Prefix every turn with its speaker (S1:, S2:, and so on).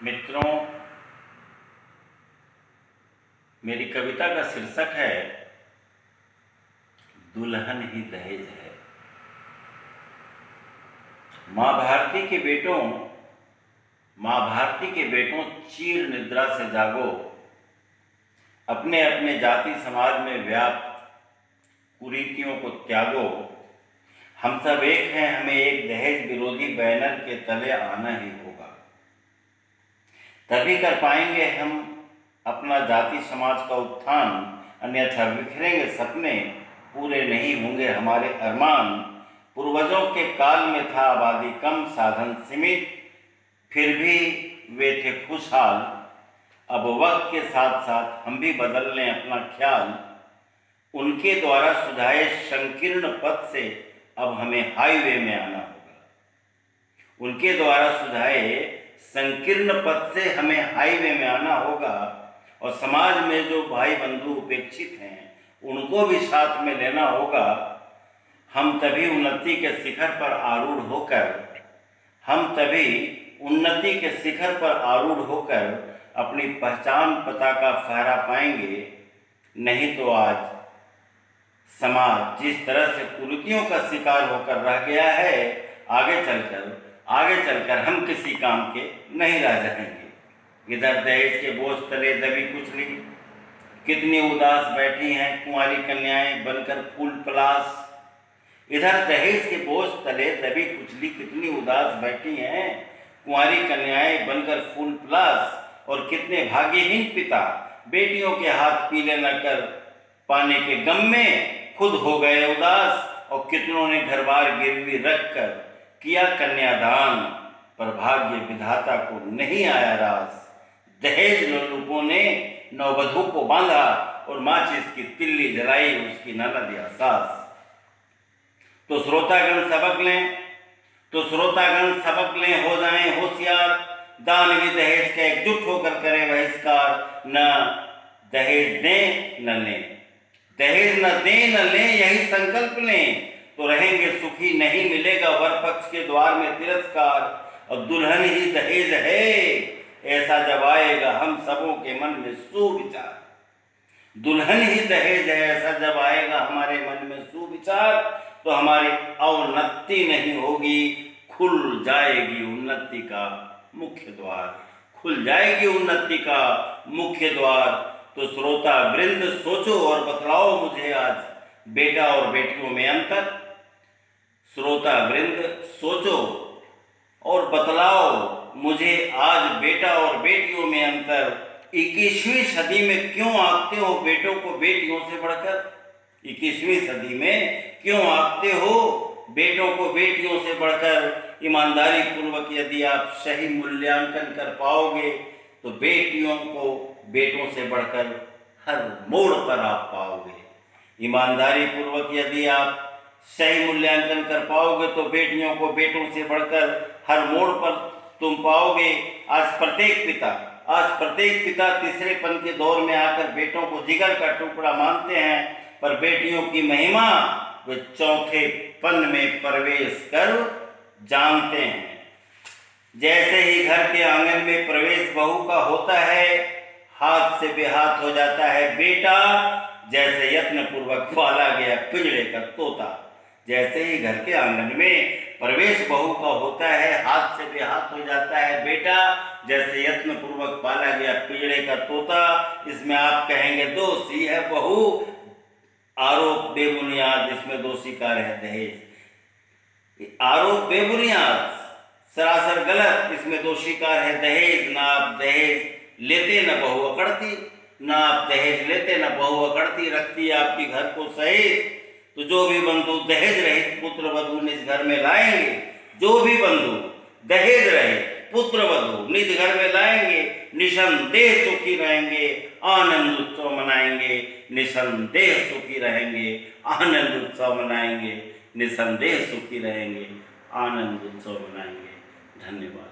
S1: मित्रों, मेरी कविता का शीर्षक है दुल्हन ही दहेज है। माँ भारती के बेटों चीर निद्रा से जागो, अपने अपने जाति समाज में व्याप्त कुरीतियों को त्यागो। हम सब एक हैं, हमें एक दहेज विरोधी बैनर के तले आना ही होगा। तभी कर पाएंगे हम अपना जाति समाज का उत्थान, अन्यथा बिखरेंगे सपने, पूरे नहीं होंगे हमारे अरमान। पूर्वजों के काल में था आबादी कम, साधन सीमित, फिर भी वे थे खुशहाल। अब वक्त के साथ साथ हम भी बदल लें अपना ख्याल। उनके द्वारा सुझाए संकीर्ण पथ से अब हमें हाईवे में आना होगा। उनके द्वारा सुझाए संकीर्ण पथ से हमें हाईवे में आना होगा, और समाज में जो भाई बंधु उपेक्षित हैं उनको भी साथ में लेना होगा। हम तभी उन्नति के शिखर पर आरूढ़ होकर अपनी पहचान पताका फहरा पाएंगे। नहीं तो आज समाज जिस तरह से कुरीतियों का शिकार होकर रह गया है, आगे चलकर हम किसी काम के नहीं रह जाएंगे। इधर दहेज के बोझ तले दबी कुचली कितनी उदास बैठी हैं कुंवारी कन्याएं बनकर फूल पलाश। इधर दहेज के बोझ तले दबी कुचली कितनी उदास बैठी हैं कुंवारी कन्याएं बनकर फूल पलाश। और कितने भाग्यहीन पिता बेटियों के हाथ पीले न कर पाने के गम में खुद हो गए उदास, और कितनों ने घर बार गिरवी रख कर किया कन्यादान, पर भाग्य विधाता को नहीं आया रास। दहेज लोलुपों ने नववधू को बांधा और माचिस की तिल्ली जलाई उसकी ननद या सास। तो श्रोतागण सबक लें, हो जाएं होशियार। दानवी दहेज का एकजुट होकर करें बहिष्कार। न दहेज दें न लें, यही संकल्प लें तो रहेंगे सुखी। नहीं मिलेगा वर पक्ष के द्वार में तिरस्कार, और दुल्हन ही दहेज है ऐसा जब आएगा हम सबों के मन में सुविचार। दुल्हन ही दहेज है ऐसा जब आएगा हमारे मन में सुविचार, तो हमारी अवनति नहीं होगी, खुल जाएगी उन्नति का मुख्य द्वार। तो श्रोता वृंद सोचो और बतलाओ मुझे आज बेटा और बेटियों में अंतर। श्रोता वृंद सोचो और बतलाओ मुझे आज बेटा और बेटियों में अंतर। 21वीं सदी में क्यों आंकते हो बेटों को बेटियों से बढ़कर? 21वीं सदी में क्यों आंकते हो बेटों को बेटियों से बढ़कर? ईमानदारी पूर्वक यदि आप सही मूल्यांकन कर पाओगे तो बेटियों को बेटों से बढ़कर हर मोड़ पर आप पाओगे। ईमानदारी पूर्वक यदि आप सही मूल्यांकन कर पाओगे तो बेटियों को बेटों से बढ़कर हर मोड़ पर तुम पाओगे। आज प्रत्येक पिता तीसरेपन के दौर में आकर बेटों को जिगर का टुकड़ा मानते हैं, पर बेटियों की महिमा वे चौथेपन में प्रवेश कर जानते हैं। जैसे ही घर के आंगन में प्रवेश बहू का होता है, हाथ से बेहाथ हो जाता है बेटा, जैसे यत्न पूर्वक पाला गया पिंजड़े का तोता। जैसे ही घर के आंगन में प्रवेश बहू का होता है, हाथ से बेहाथ हो जाता है बेटा, जैसे यत्न पूर्वक पाला गया पिंजड़े का तोता। इसमें आप कहेंगे दोषी है बहू, आरोप बेबुनियाद, इसमें दोषी कार्य है दहेज। आरोप बेबुनियाद, सरासर गलत, इसमें दोषी कार्य है दहेज। ना आप दहेज लेते न बहू अकड़ती, रखती आपकी घर को सहेज। तो जो भी बंधु दहेज रहित पुत्र वधू निज घर में लाएंगे, निसंदेह सुखी रहेंगे, आनंद उत्सव मनाएंगे। निसंदेह सुखी रहेंगे, आनंद उत्सव मनाएंगे। धन्यवाद।